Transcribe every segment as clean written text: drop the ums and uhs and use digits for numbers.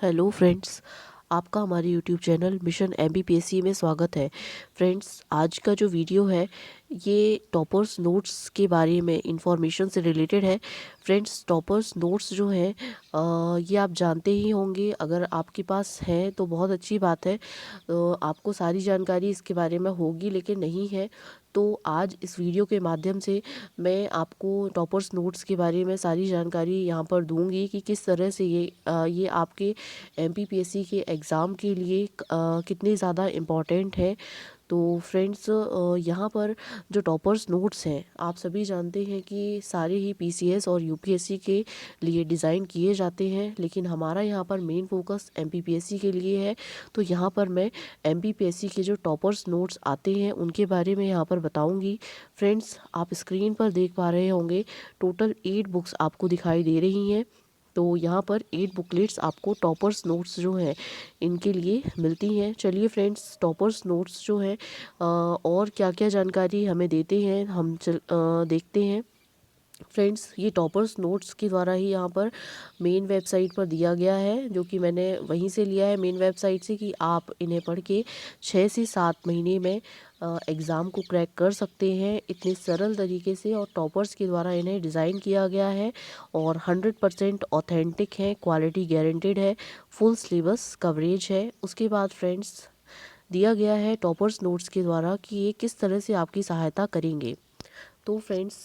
Hello friends, आपका हमारे YouTube channel mission MBPSC में स्वागत है। फ्रेंड्स, आज का जो वीडियो है ये टॉपर्स नोट्स के बारे में इंफॉर्मेशन से रिलेटेड है। फ्रेंड्स, टॉपर्स नोट्स जो हैं ये आप जानते ही होंगे। अगर आपके पास है तो बहुत अच्छी बात है। आपको सारी जानकारी इसके बारे में होगी, लेकिन नहीं है तो आज इस वीडियो के माध्यम से मैं आपको टॉपर्स नोट्स के बारे में सारी जानकारी यहाँ पर दूंगी कि किस तरह से ये आपके एमपीपीएससी के एग्ज़ाम के लिए कितने ज़्यादा इम्पॉर्टेंट है। तो फ्रेंड्स, यहाँ पर जो टॉपर्स नोट्स हैं आप सभी जानते हैं कि सारे ही पीसीएस और यूपीएससी के लिए डिज़ाइन किए जाते हैं, लेकिन हमारा यहाँ पर मेन फोकस एमपीपीएससी के लिए है। तो यहाँ पर मैं एमपीपीएससी के जो टॉपर्स नोट्स आते हैं उनके बारे में यहाँ पर बताऊँगी। फ्रेंड्स, आप स्क्रीन पर देख पा रहे होंगे टोटल 8 बुक्स आपको दिखाई दे रही हैं। तो यहाँ पर 8 बुकलेट्स आपको टॉपर्स नोट्स जो हैं इनके लिए मिलती हैं। चलिए फ्रेंड्स, टॉपर्स नोट्स जो है और क्या क्या जानकारी हमें देते हैं हम देखते हैं। फ्रेंड्स, ये टॉपर्स नोट्स के द्वारा ही यहाँ पर मेन वेबसाइट पर दिया गया है, जो कि मैंने वहीं से लिया है मेन वेबसाइट से, कि आप इन्हें पढ़ के 6 से 7 महीने में एग्ज़ाम को क्रैक कर सकते हैं इतने सरल तरीके से। और टॉपर्स के द्वारा इन्हें डिज़ाइन किया गया है और 100% ऑथेंटिक है, क्वालिटी गारंटेड है, फुल सिलेबस कवरेज है। उसके बाद फ्रेंड्स, दिया गया है टॉपर्स नोट्स के द्वारा कि ये किस तरह से आपकी सहायता करेंगे। तो फ्रेंड्स,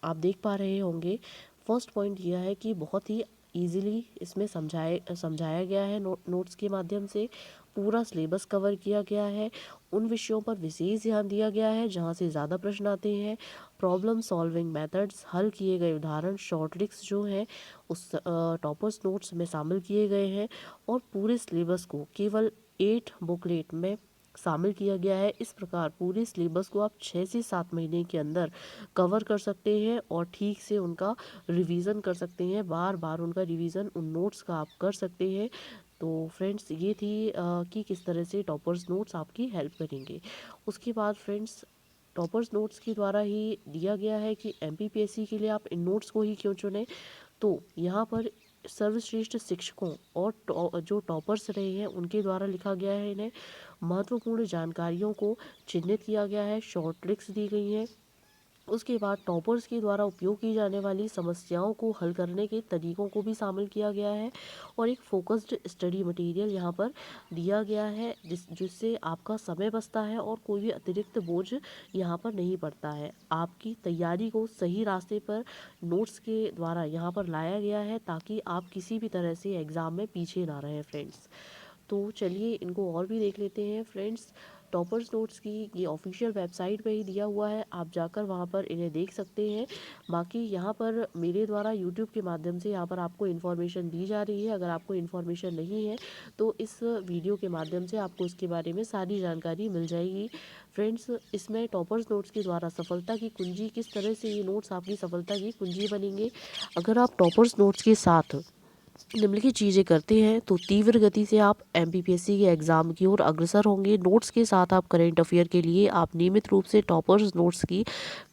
आप देख पा रहे होंगे फर्स्ट पॉइंट यह है कि बहुत ही इजीली इसमें समझाया गया है। नोट्स के माध्यम से पूरा सिलेबस कवर किया गया है। उन विषयों पर विशेष ध्यान दिया गया है जहां से ज़्यादा प्रश्न आते हैं। प्रॉब्लम सॉल्विंग मेथड्स, हल किए गए उदाहरण, शॉर्ट ट्रिक्स जो हैं उस टॉपर्स नोट्स में शामिल किए गए हैं। और पूरे सिलेबस को केवल 8 बुकलेट में शामिल किया गया है। इस प्रकार पूरे सिलेबस को आप 6 से 7 महीने के अंदर कवर कर सकते हैं और ठीक से उनका रिवीजन कर सकते हैं। बार बार उनका रिवीजन उन नोट्स का आप कर सकते हैं। तो फ्रेंड्स, ये थी कि किस तरह से टॉपर्स नोट्स आपकी हेल्प करेंगे। उसके बाद फ्रेंड्स, टॉपर्स नोट्स के द्वारा ही दिया गया है कि एमपीपीएससी के लिए आप इन नोट्स को ही क्यों चुनें। तो यहाँ पर सर्वश्रेष्ठ शिक्षकों और जो टॉपर्स रहे हैं उनके द्वारा लिखा गया है। इन्हें महत्वपूर्ण जानकारियों को चिन्हित किया गया है, शॉर्ट ट्रिक्स दी गई हैं। उसके बाद टॉपर्स के द्वारा उपयोग की जाने वाली समस्याओं को हल करने के तरीकों को भी शामिल किया गया है। और एक फोकस्ड स्टडी मटेरियल यहाँ पर दिया गया है जिससे आपका समय बचता है और कोई भी अतिरिक्त बोझ यहाँ पर नहीं पड़ता है। आपकी तैयारी को सही रास्ते पर नोट्स के द्वारा यहाँ पर लाया गया है ताकि आप किसी भी तरह से एग्ज़ाम में पीछे ना रहें फ्रेंड्स। तो चलिए इनको और भी देख लेते हैं। फ्रेंड्स, टॉपर्स नोट्स की ये ऑफिशियल वेबसाइट पे ही दिया हुआ है, आप जाकर वहाँ पर इन्हें देख सकते हैं। बाकी यहाँ पर मेरे द्वारा यूट्यूब के माध्यम से यहाँ पर आपको इन्फॉर्मेशन दी जा रही है। अगर आपको इन्फॉर्मेशन नहीं है तो इस वीडियो के माध्यम से आपको इसके बारे में सारी जानकारी मिल जाएगी। फ्रेंड्स, इसमें टॉपर्स नोट्स के द्वारा सफलता की कुंजी, किस तरह से ये नोट्स आपकी सफलता की कुंजी बनेंगे। अगर आप टॉपर्स नोट्स के साथ निम्नलिखित चीज़ें करते हैं तो तीव्र गति से आप एमपीपीएससी के एग्ज़ाम की ओर अग्रसर होंगे। नोट्स के साथ आप करेंट अफेयर के लिए आप नियमित रूप से टॉपर्स नोट्स की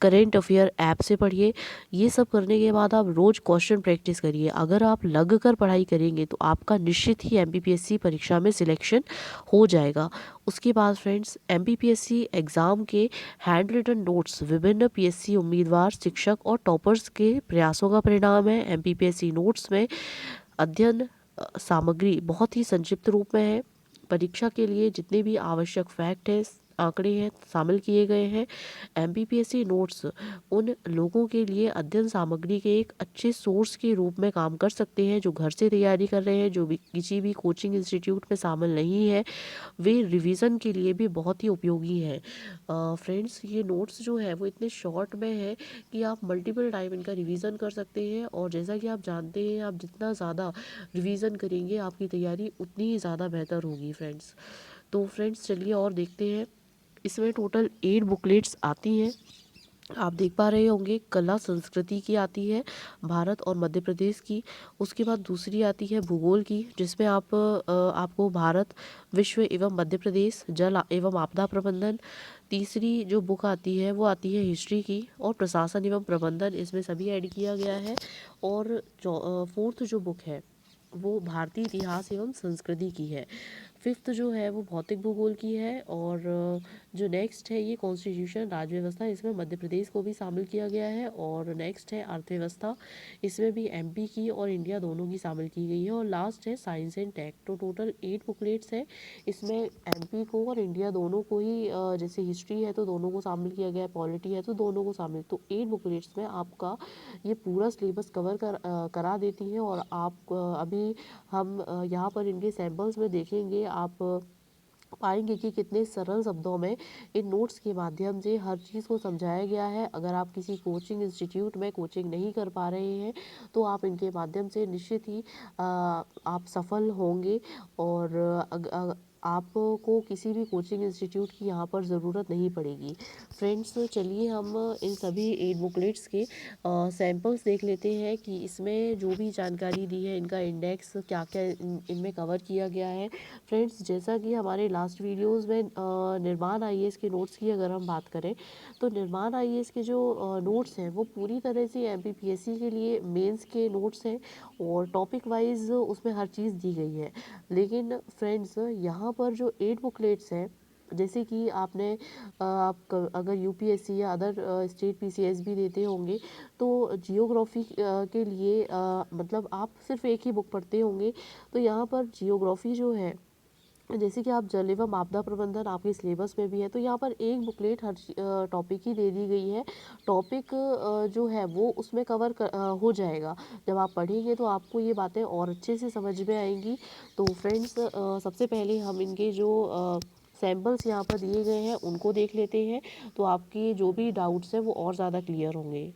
करेंट अफेयर ऐप से पढ़िए। ये सब करने के बाद आप रोज़ क्वेश्चन प्रैक्टिस करिए। अगर आप लग कर पढ़ाई करेंगे तो आपका निश्चित ही एमपीपीएससी परीक्षा में सिलेक्शन हो जाएगा। उसके बाद फ्रेंड्स, एमपीपीएससी एग्ज़ाम के हैंड रिटन नोट्स विभिन्न पीएससी उम्मीदवार, शिक्षक और टॉपर्स के प्रयासों का परिणाम है। एमपीपीएससी नोट्स में अध्ययन सामग्री बहुत ही संक्षिप्त रूप में है। परीक्षा के लिए जितने भी आवश्यक फैक्ट हैं, आंकड़े हैं, शामिल किए गए हैं। एमपीपीएससी नोट्स उन लोगों के लिए अध्ययन सामग्री के एक अच्छे सोर्स के रूप में काम कर सकते हैं जो घर से तैयारी कर रहे हैं, जो भी किसी भी कोचिंग इंस्टीट्यूट में शामिल नहीं है। वे रिवीजन के लिए भी बहुत ही उपयोगी हैं। फ्रेंड्स, ये नोट्स जो है वो इतने शॉर्ट में है कि आप मल्टीपल टाइम इनका रिवीजन कर सकते हैं। और जैसा कि आप जानते हैं, आप जितना ज़्यादा रिवीजन करेंगे आपकी तैयारी उतनी ही ज़्यादा बेहतर होगी फ्रेंड्स। तो फ्रेंड्स, चलिए और देखते हैं। इसमें टोटल 8 बुकलेट्स आती हैं। आप देख पा रहे होंगे कला संस्कृति की आती है, भारत और मध्य प्रदेश की। उसके बाद दूसरी आती है भूगोल की, जिसमें आपको भारत, विश्व एवं मध्य प्रदेश, जल एवं आपदा प्रबंधन। तीसरी जो बुक आती है वो आती है हिस्ट्री की और प्रशासन एवं प्रबंधन, इसमें सभी ऐड किया गया है। और फोर्थ जो बुक है वो भारतीय इतिहास एवं संस्कृति की है। फिफ्थ जो है वो भौतिक भूगोल की है। और जो नेक्स्ट है ये कॉन्स्टिट्यूशन राज्य व्यवस्था, इसमें मध्य प्रदेश को भी शामिल किया गया है। और नेक्स्ट है अर्थव्यवस्था, इसमें भी एमपी की और इंडिया दोनों की शामिल की गई है। और लास्ट है साइंस एंड टेक। तो टोटल 8 बुकलेट्स है, इसमें एमपी को और इंडिया दोनों को ही जैसे हिस्ट्री है तो दोनों को शामिल किया गया है, पॉलिटी है तो दोनों को शामिल। तो 8 बुकलेट्स में आपका ये पूरा सिलेबस करा देती है। और आप अभी हम यहाँ पर इनके सैम्पल्स में देखेंगे, आप पाएंगे कि कितने सरल शब्दों में इन नोट्स के माध्यम से हर चीज़ को समझाया गया है। अगर आप किसी कोचिंग इंस्टीट्यूट में कोचिंग नहीं कर पा रहे हैं तो आप इनके माध्यम से निश्चित ही आप सफल होंगे। और आपको किसी भी कोचिंग इंस्टीट्यूट की यहाँ पर ज़रूरत नहीं पड़ेगी। फ्रेंड्स, चलिए हम इन सभी 8 बुकलेट्स के सैम्पल्स देख लेते हैं कि इसमें जो भी जानकारी दी है, इनका इंडेक्स क्या क्या इनमें कवर किया गया है। फ्रेंड्स, जैसा कि हमारे लास्ट वीडियोस में निर्माण आईएएस के नोट्स की अगर हम बात करें तो निर्माण आईएएस के जो नोट्स हैं वो पूरी तरह से एमपीपीएससी के लिए मेंस के नोट्स हैं और टॉपिक वाइज उसमें हर चीज़ दी गई है। लेकिन फ्रेंड्स, यहाँ पर जो 8 बुकलेट्स हैं, जैसे कि आपने अगर यूपीएससी या अदर स्टेट पीसीएस भी देते होंगे तो जियोग्राफी के लिए मतलब आप सिर्फ एक ही बुक पढ़ते होंगे। तो यहाँ पर जियोग्राफी जो है, जैसे कि आप जल एवं आपदा प्रबंधन आपके सिलेबस में भी है, तो यहाँ पर एक बुकलेट हर टॉपिक की दे दी गई है। टॉपिक जो है वो उसमें हो जाएगा। जब आप पढ़ेंगे तो आपको ये बातें और अच्छे से समझ में आएंगी। तो फ्रेंड्स, सबसे पहले हम इनके जो सैम्पल्स यहाँ पर दिए गए हैं उनको देख लेते हैं, तो आपके जो भी डाउट्स हैं वो और ज़्यादा क्लियर होंगे।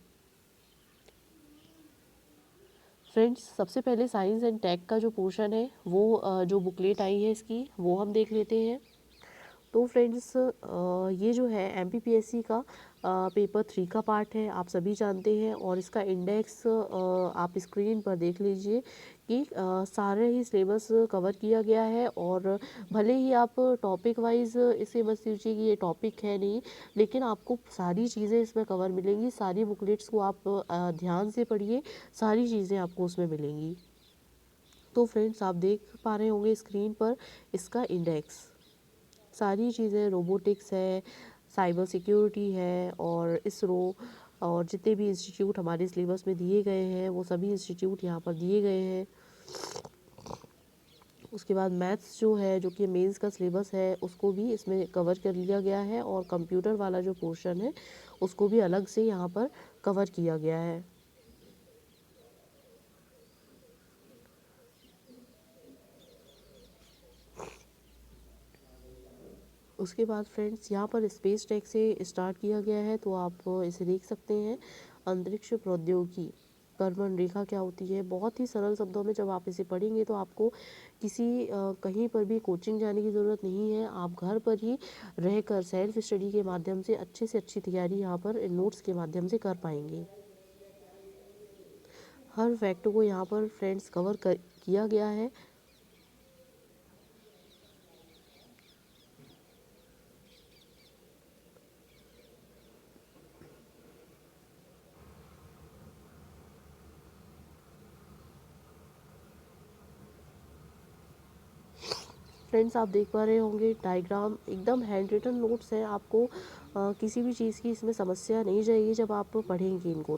फ्रेंड्स, सबसे पहले साइंस एंड टेक का जो पोर्शन है वो जो बुकलेट आई है इसकी वो हम देख लेते हैं। तो फ्रेंड्स, ये जो है एमपीपीएससी का पेपर 3 का पार्ट है, आप सभी जानते हैं। और इसका इंडेक्स आप स्क्रीन पर देख लीजिए कि सारे ही सिलेबस कवर किया गया है। और भले ही आप टॉपिक वाइज इसे मत सोचिए कि ये टॉपिक है नहीं, लेकिन आपको सारी चीज़ें इसमें कवर मिलेंगी। सारी बुकलेट्स को आप ध्यान से पढ़िए, सारी चीज़ें आपको उसमें मिलेंगी। तो फ्रेंड्स, आप देख पा रहे होंगे स्क्रीन पर इसका इंडेक्स, सारी चीज़ें रोबोटिक्स है, साइबर सिक्योरिटी है और इसरो और जितने भी इंस्टीट्यूट हमारे सिलेबस में दिए गए हैं वो सभी इंस्टीट्यूट यहाँ पर दिए गए हैं। उसके बाद मैथ्स जो है, जो कि मेंस का सिलेबस है, उसको भी इसमें कवर कर लिया गया है। और कंप्यूटर वाला जो पोर्शन है उसको भी अलग से यहाँ पर कवर किया गया है। उसके बाद फ्रेंड्स, यहाँ पर स्पेस टेक से स्टार्ट किया गया है, तो आप इसे देख सकते हैं। अंतरिक्ष प्रौद्योगिकी कर्मण रेखा क्या होती है, बहुत ही सरल शब्दों में जब आप इसे पढ़ेंगे तो आपको किसी कहीं पर भी कोचिंग जाने की ज़रूरत नहीं है। आप घर पर ही रहकर सेल्फ स्टडी के माध्यम से अच्छी तैयारी यहाँ पर इन नोट्स के माध्यम से कर पाएंगे। हर फैक्ट को यहाँ पर फ्रेंड्स किया गया है। फ्रेंड्स, आप देख पा रहे होंगे डायग्राम एकदम हैंड रिटन नोट्स हैं। आपको किसी भी चीज़ की इसमें समस्या नहीं जाएगी जब आप पढ़ेंगे इनको।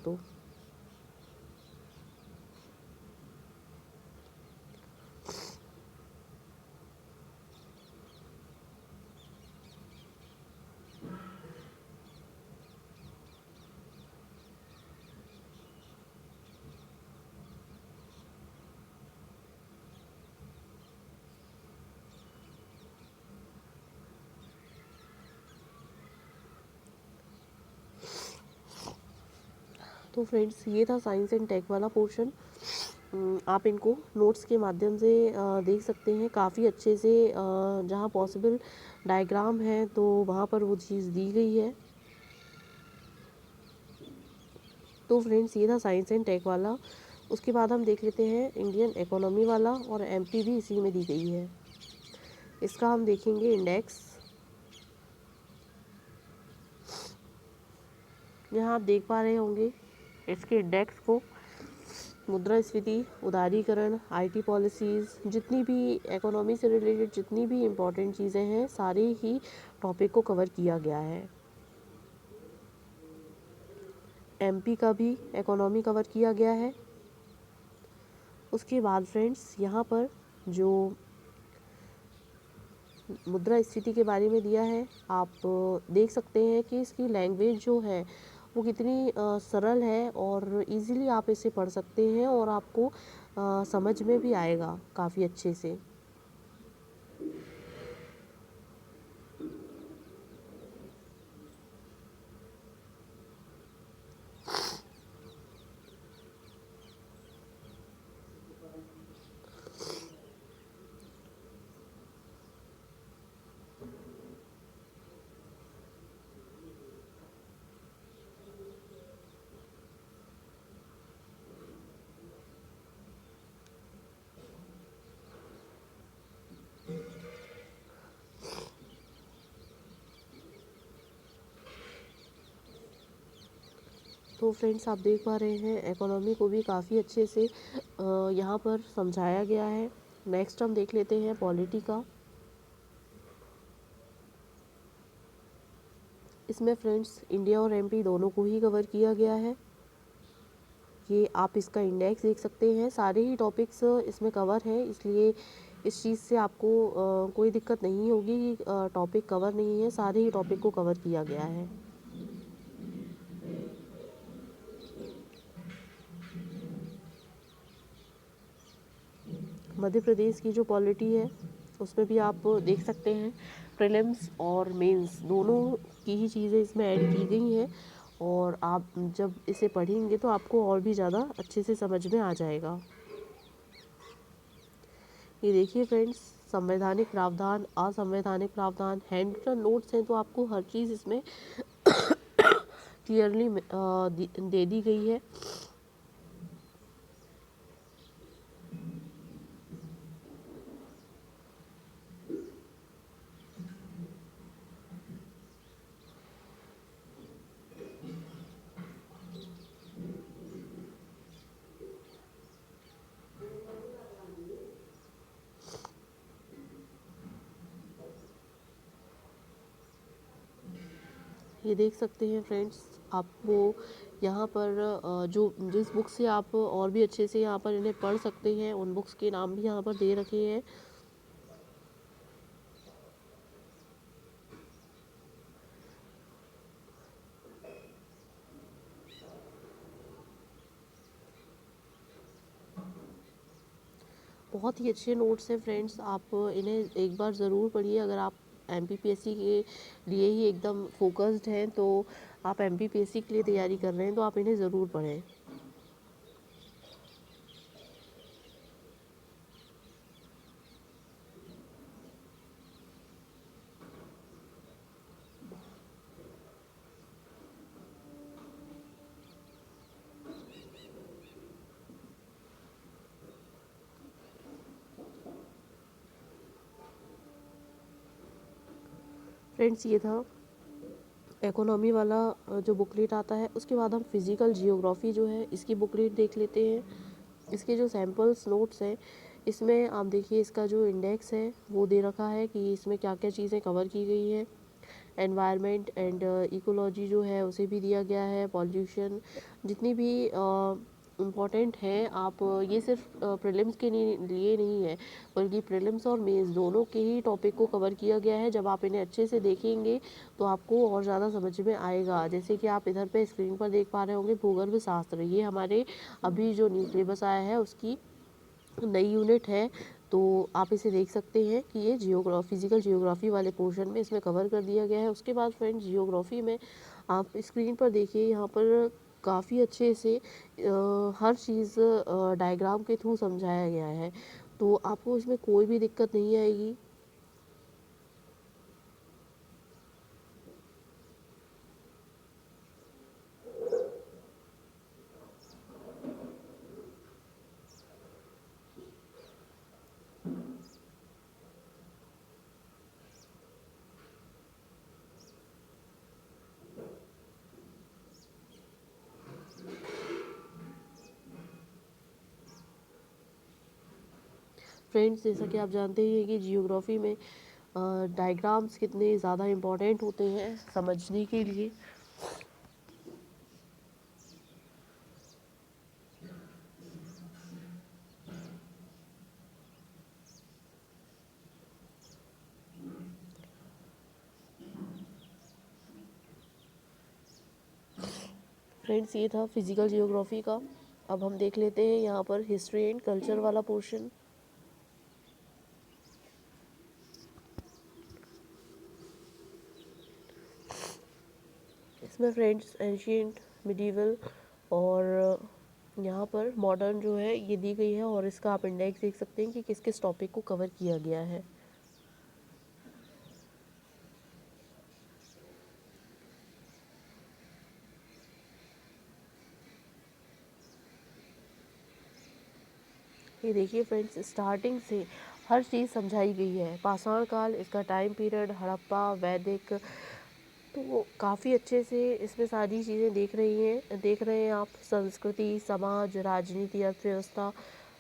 तो फ्रेंड्स, ये था साइंस एंड टेक वाला पोर्शन। आप इनको नोट्स के माध्यम से देख सकते हैं काफ़ी अच्छे से। जहाँ पॉसिबल डायग्राम है तो वहाँ पर वो चीज़ दी गई है। तो फ्रेंड्स, ये था साइंस एंड टेक वाला। उसके बाद हम देख लेते हैं इंडियन इकोनॉमी वाला, और एमपी भी इसी में दी गई है। इसका हम देखेंगे इंडेक्स। यहाँ आप देख पा रहे होंगे इसके इंडेक्स को। मुद्रास्फीति, उदारीकरण, आईटी पॉलिसीज़, जितनी भी इकोनॉमी से रिलेटेड जितनी भी इम्पोर्टेंट चीज़ें हैं सारे ही टॉपिक को कवर किया गया है। एमपी का भी इकोनॉमी कवर किया गया है। उसके बाद फ्रेंड्स यहाँ पर जो मुद्रास्फीति के बारे में दिया है, आप देख सकते हैं कि इसकी लैंग्वेज जो है वो कितनी सरल है और इजीली आप इसे पढ़ सकते हैं और आपको समझ में भी आएगा काफ़ी अच्छे से। तो फ्रेंड्स आप देख पा रहे हैं इकोनॉमी को भी काफ़ी अच्छे से यहाँ पर समझाया गया है। नेक्स्ट हम देख लेते हैं पॉलिटी का। इसमें फ्रेंड्स इंडिया और एमपी दोनों को ही कवर किया गया है। ये आप इसका इंडेक्स देख सकते हैं, सारे ही टॉपिक्स इसमें कवर हैं, इसलिए इस चीज़ से आपको कोई दिक्कत नहीं होगी कि टॉपिक कवर नहीं है, सारे ही टॉपिक को कवर किया गया है। मध्य प्रदेश की जो पॉलिटी है उसमें भी आप देख सकते हैं प्रीलिम्स और मेंस दोनों की ही चीज़ें इसमें ऐड की गई हैं और आप जब इसे पढ़ेंगे तो आपको और भी ज़्यादा अच्छे से समझ में आ जाएगा। ये देखिए फ्रेंड्स, संवैधानिक प्रावधान, असंवैधानिक प्रावधान, हैंड रिटन नोट्स हैं, तो आपको हर चीज़ इसमें क्लियरली दे दी गई है। ये देख सकते हैं फ्रेंड्स, आपको यहाँ पर जो जिस बुक से आप और भी अच्छे से यहाँ पर इन्हें पढ़ सकते हैं उन बुक्स के नाम भी यहाँ पर दे रखे हैं। बहुत ही अच्छे नोट्स हैं फ्रेंड्स, आप इन्हें एक बार ज़रूर पढ़िए। अगर आप एमपीपीएससी के लिए ही एकदम फोकस्ड हैं, तो आप एमपीपीएससी के लिए तैयारी कर रहे हैं, तो आप इन्हें ज़रूर पढ़ें। फ्रेंड्स ये था इकोनॉमी वाला जो बुकलेट आता है। उसके बाद हम फिज़िकल जियोग्राफी जो है इसकी बुकलेट देख लेते हैं। इसके जो सैम्पल्स नोट्स हैं इसमें आप देखिए, इसका जो इंडेक्स है वो दे रखा है कि इसमें क्या क्या चीज़ें कवर की गई हैं। एनवायरनमेंट एंड इकोलॉजी जो है उसे भी दिया गया है, पॉल्यूशन, जितनी भी इम्पॉर्टेंट है। आप ये सिर्फ प्रीलिम्स के लिए नहीं है, बल्कि प्रीलिम्स और मेंस दोनों के ही टॉपिक को कवर किया गया है। जब आप इन्हें अच्छे से देखेंगे तो आपको और ज़्यादा समझ में आएगा। जैसे कि आप इधर पे स्क्रीन पर देख पा रहे होंगे, भूगर्भ शास्त्र, ये हमारे अभी जो न्यू सिलेबस आया है उसकी नई यूनिट है। तो आप इसे देख सकते हैं कि ये फिजिकल जियोग्राफी वाले पोर्शन में इसमें कवर कर दिया गया है। उसके बाद फ्रेंड्स जियोग्राफी में आप स्क्रीन पर देखिए, यहाँ पर काफ़ी अच्छे से हर चीज़ डायग्राम के थ्रू समझाया गया है, तो आपको इसमें कोई भी दिक्कत नहीं आएगी। फ्रेंड्स, जैसा कि आप जानते ही हैं कि जियोग्राफी में डायग्राम्स कितने ज़्यादा इम्पोर्टेंट होते हैं समझने के लिए। फ्रेंड्स, ये था फिजिकल जियोग्राफी का। अब हम देख लेते हैं यहाँ पर हिस्ट्री एंड कल्चर वाला पोर्शन। इसमें फ्रेंड्स एंशियंट, मिडीवल और यहाँ पर मॉडर्न जो है ये दी गई है, और इसका आप इंडेक्स देख सकते हैं कि किस किस टॉपिक को कवर किया गया है। ये देखिए फ्रेंड्स, स्टार्टिंग से हर चीज़ समझाई गई है। पाषाण काल, इसका टाइम पीरियड, हड़प्पा, वैदिक, तो काफ़ी अच्छे से इसमें सारी चीज़ें देख रहे हैं आप। संस्कृति, समाज, राजनीति, अर्थव्यवस्था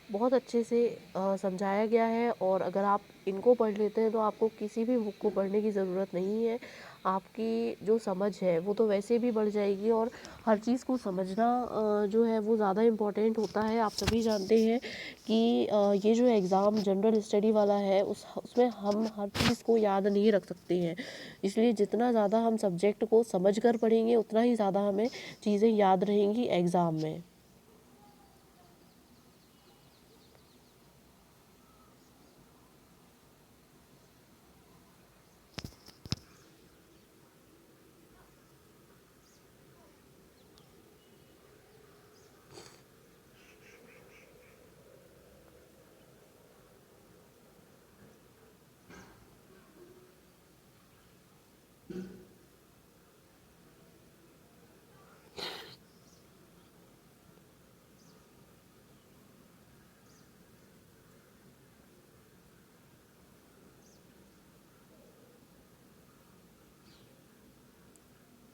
बहुत अच्छे से समझाया गया है। और अगर आप इनको पढ़ लेते हैं तो आपको किसी भी बुक को पढ़ने की ज़रूरत नहीं है। आपकी जो समझ है वो तो वैसे भी बढ़ जाएगी, और हर चीज़ को समझना जो है वो ज़्यादा इम्पोर्टेंट होता है। आप सभी जानते हैं कि ये जो एग्ज़ाम जनरल स्टडी वाला है उसमें हम हर चीज़ को याद नहीं रख सकते हैं। इसलिए जितना ज़्यादा हम सब्जेक्ट को समझ कर पढ़ेंगे उतना ही ज़्यादा हमें चीज़ें याद रहेंगी एग्ज़ाम में।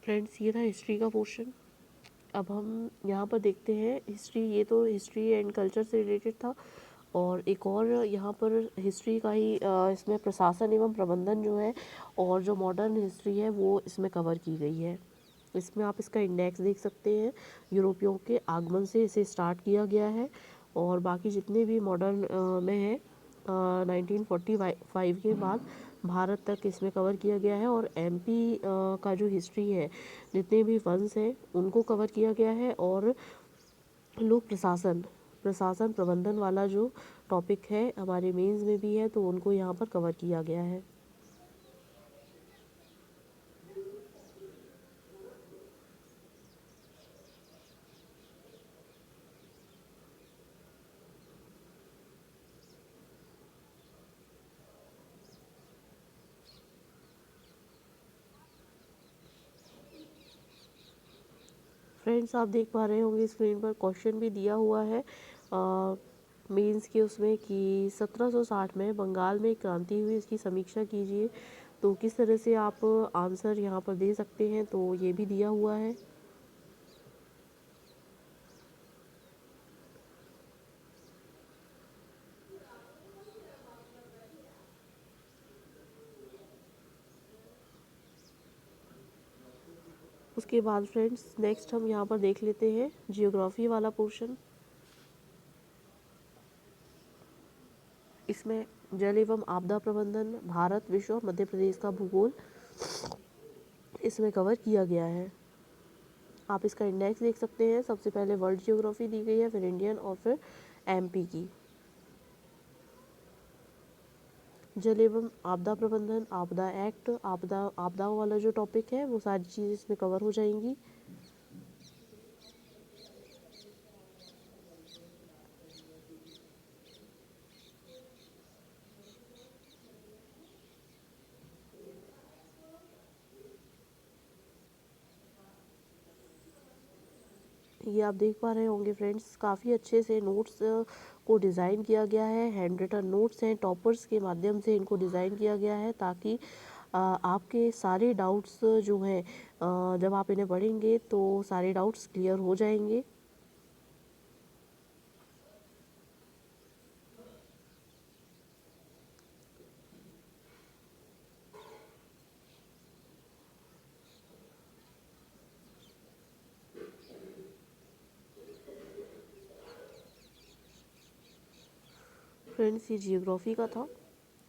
फ्रेंड्स, ये था हिस्ट्री का पोर्शन। अब हम यहाँ पर देखते हैं हिस्ट्री। ये तो हिस्ट्री एंड कल्चर से रिलेटेड था, और एक और यहाँ पर हिस्ट्री का ही इसमें प्रशासन एवं प्रबंधन जो है और जो मॉडर्न हिस्ट्री है वो इसमें कवर की गई है। इसमें आप इसका इंडेक्स देख सकते हैं। यूरोपियों के आगमन से इसे स्टार्ट किया गया है, और बाकी जितने भी मॉडर्न में है 1945 के बाद भारत तक इसमें कवर किया गया है। और एमपी का जो हिस्ट्री है, जितने भी वंश हैं उनको कवर किया गया है। और लोक प्रशासन प्रशासन प्रबंधन वाला जो टॉपिक है हमारे मेंस में भी है, तो उनको यहाँ पर कवर किया गया है। फ्रेंड्स, आप देख पा रहे होंगे स्क्रीन पर क्वेश्चन भी दिया हुआ है मेंस के उसमें कि 1760 में बंगाल में एक क्रांति हुई, इसकी समीक्षा कीजिए। तो किस तरह से आप आंसर यहाँ पर दे सकते हैं, तो ये भी दिया हुआ है। उसके बाद फ्रेंड्स नेक्स्ट हम यहाँ पर देख लेते हैं जियोग्राफी वाला पोर्शन। इसमें जल एवं आपदा प्रबंधन, भारत, विश्व और मध्य प्रदेश का भूगोल इसमें कवर किया गया है। आप इसका इंडेक्स देख सकते हैं। सबसे पहले वर्ल्ड जियोग्राफी दी गई है, फिर इंडियन, और फिर एमपी की। जल एवं आपदा प्रबंधन, आपदा एक्ट, आपदाओं वाला जो टॉपिक है वो सारी चीज़ें इसमें कवर हो जाएंगी। ये आप देख पा रहे होंगे फ्रेंड्स, काफ़ी अच्छे से नोट्स को डिज़ाइन किया गया है। हैंड रिटन नोट्स हैं, टॉपर्स के माध्यम से इनको डिज़ाइन किया गया है, ताकि आपके सारे डाउट्स जो हैं जब आप इन्हें पढ़ेंगे तो सारे डाउट्स क्लियर हो जाएंगे। फ्रेंड्स ये जियोग्राफी का था।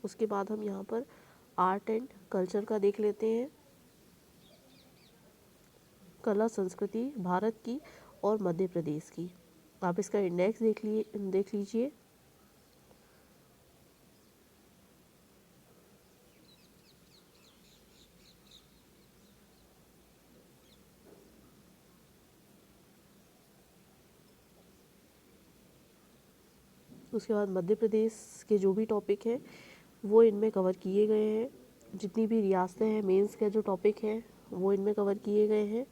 उसके बाद हम यहाँ पर आर्ट एंड कल्चर का देख लेते हैं। कला संस्कृति भारत की और मध्य प्रदेश की। आप इसका इंडेक्स देख लीजिए। उसके बाद मध्य प्रदेश के जो भी टॉपिक हैं वो इनमें कवर किए गए हैं। जितनी भी रियासतें हैं, मेंस के जो टॉपिक हैं वो इनमें कवर किए गए हैं।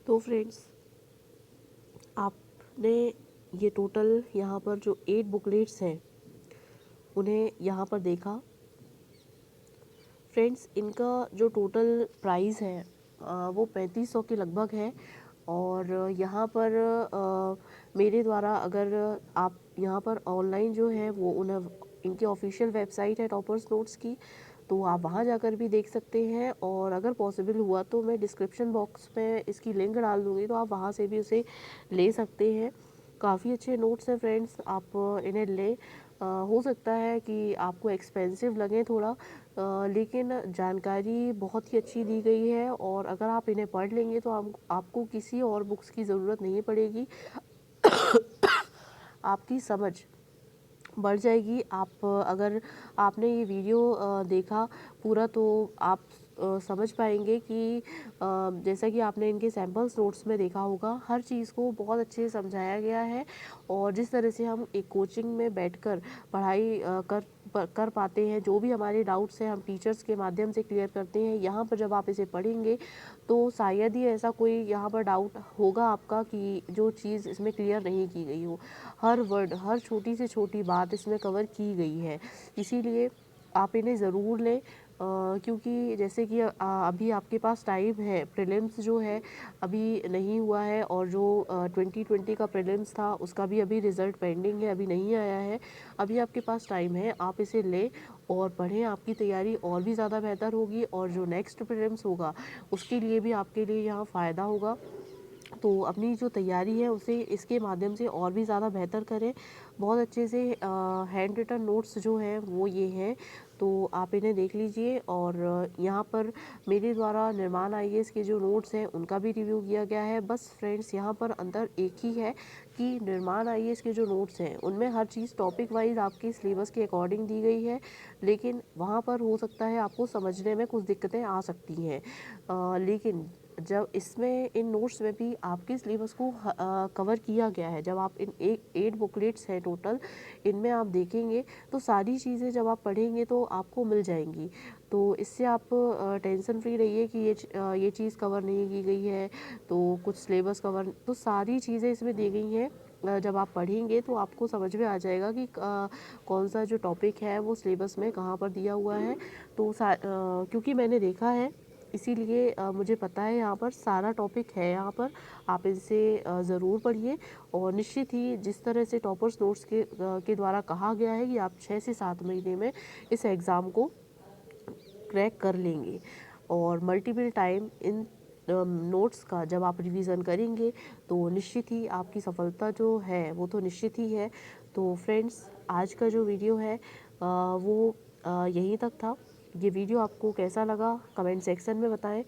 तो फ्रेंड्स, आपने ये टोटल यहाँ पर जो 8 बुकलेट्स हैं उन्हें यहाँ पर देखा। फ्रेंड्स, इनका जो टोटल प्राइस है वो 3500 के लगभग है। और यहाँ पर मेरे द्वारा, अगर आप यहाँ पर ऑनलाइन जो है वो उन्हें, इनकी ऑफिशियल वेबसाइट है टॉपर्स नोट्स की, तो आप वहाँ जाकर भी देख सकते हैं। और अगर पॉसिबल हुआ तो मैं डिस्क्रिप्शन बॉक्स में इसकी लिंक डाल दूँगी, तो आप वहाँ से भी उसे ले सकते हैं। काफ़ी अच्छे नोट्स हैं फ्रेंड्स, आप इन्हें लें। हो सकता है कि आपको एक्सपेंसिव लगे थोड़ा, लेकिन जानकारी बहुत ही अच्छी दी गई है। और अगर आप इन्हें पढ़ लेंगे तो आपको किसी और बुक्स की ज़रूरत नहीं पड़ेगी। आपकी समझ बढ़ जाएगी। आप अगर आपने ये वीडियो देखा पूरा, तो आप समझ पाएंगे कि जैसा कि आपने इनके सैम्पल्स नोट्स में देखा होगा, हर चीज़ को बहुत अच्छे से समझाया गया है। और जिस तरह से हम एक कोचिंग में बैठकर पढ़ाई कर पाते हैं, जो भी हमारे डाउट्स हैं हम टीचर्स के माध्यम से क्लियर करते हैं, यहाँ पर जब आप इसे पढ़ेंगे तो शायद ही ऐसा कोई यहाँ पर डाउट होगा आपका कि जो चीज़ इसमें क्लियर नहीं की गई हो। हर वर्ड, हर छोटी से छोटी बात इसमें कवर की गई है। इसीलिए आप इन्हें ज़रूर लें, क्योंकि जैसे कि अभी आपके पास टाइम है। प्रीलिम्स जो है अभी नहीं हुआ है, और जो 2020 का प्रीलिम्स था उसका भी अभी रिज़ल्ट पेंडिंग है, अभी नहीं आया है। अभी आपके पास टाइम है, आप इसे लें और पढ़ें। आपकी तैयारी और भी ज़्यादा बेहतर होगी, और जो नेक्स्ट प्रीलिम्स होगा उसके लिए भी आपके लिए यहाँ फ़ायदा होगा। तो अपनी जो तैयारी है उसे इसके माध्यम से और भी ज़्यादा बेहतर करें। बहुत अच्छे से हैंड रिटन नोट्स जो हैं वो ये हैं, तो आप इन्हें देख लीजिए। और यहाँ पर मेरे द्वारा निर्माण आईएएस के जो नोट्स हैं उनका भी रिव्यू किया गया है। बस फ्रेंड्स, यहाँ पर अंतर एक ही है कि निर्माण आईएएस के जो नोट्स हैं उनमें हर चीज़ टॉपिक वाइज आपके सिलेबस के अकॉर्डिंग दी गई है, लेकिन वहाँ पर हो सकता है आपको समझने में कुछ दिक्कतें आ सकती हैं। लेकिन जब इसमें इन नोट्स में भी आपके सिलेबस को कवर किया गया है, जब आप इन 8 बुकलेट्स हैं टोटल, इनमें आप देखेंगे तो सारी चीज़ें जब आप पढ़ेंगे तो आपको मिल जाएंगी। तो इससे आप टेंशन फ्री रहिए कि ये चीज़ कवर नहीं की गई है, तो कुछ सिलेबस कवर, तो सारी चीज़ें इसमें दी गई हैं। जब आप पढ़ेंगे तो आपको समझ में आ जाएगा कि कौन सा जो टॉपिक है वो सिलेबस में कहाँ पर दिया हुआ है। तो क्योंकि मैंने देखा है, इसीलिए मुझे पता है यहाँ पर सारा टॉपिक है। यहाँ पर आप इसे ज़रूर पढ़िए। और निश्चित ही जिस तरह से टॉपर्स नोट्स के द्वारा कहा गया है कि आप 6 से 7 महीने में इस एग्ज़ाम को क्रैक कर लेंगे। और मल्टीपल टाइम इन नोट्स का जब आप रिवीजन करेंगे तो निश्चित ही आपकी सफलता जो है वो तो निश्चित ही है। तो फ्रेंड्स, आज का जो वीडियो है वो यहीं तक था। ये वीडियो आपको कैसा लगा कमेंट सेक्शन में बताएं।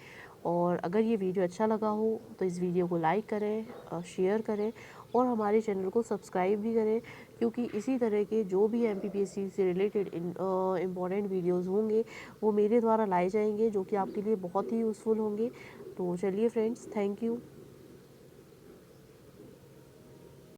और अगर ये वीडियो अच्छा लगा हो तो इस वीडियो को लाइक करें, शेयर करें, और हमारे चैनल को सब्सक्राइब भी करें, क्योंकि इसी तरह के जो भी एमपीपीएससी से रिलेटेड इम्पॉर्टेंट वीडियोस होंगे वो मेरे द्वारा लाए जाएंगे, जो कि आपके लिए बहुत ही यूज़फुल होंगे। तो चलिए फ्रेंड्स, थैंक यू।